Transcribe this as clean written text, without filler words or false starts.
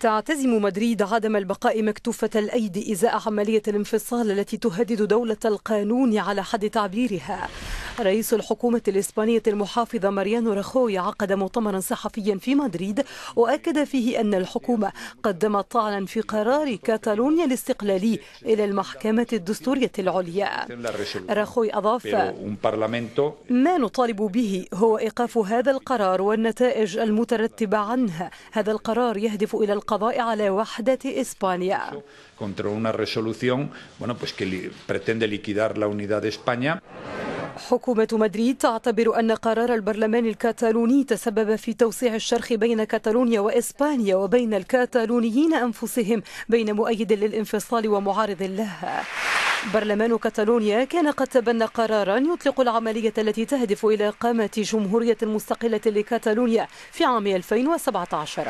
تعتزم مدريد عدم البقاء مكتوفة الأيدي إزاء عملية الانفصال التي تهدد دولة القانون على حد تعبيرها. رئيس الحكومة الإسبانية المحافظة ماريانو راخوي عقد مؤتمرا صحفيا في مدريد وأكد فيه أن الحكومة قدمت طعنا في قرار كاتالونيا الاستقلالي إلى المحكمة الدستورية العليا. راخوي أضاف: ما نطالب به هو إيقاف هذا القرار والنتائج المترتبة عنه. هذا القرار يهدف إلى القضاء على وحدة إسبانيا. حكومة مدريد تعتبر أن قرار البرلمان الكتالوني تسبب في توسيع الشرخ بين كتالونيا وإسبانيا وبين الكتالونيين أنفسهم بين مؤيد للانفصال ومعارض له. برلمان كتالونيا كان قد تبنى قرارا يطلق العملية التي تهدف إلى إقامة جمهورية مستقلة لكتالونيا في عام 2017.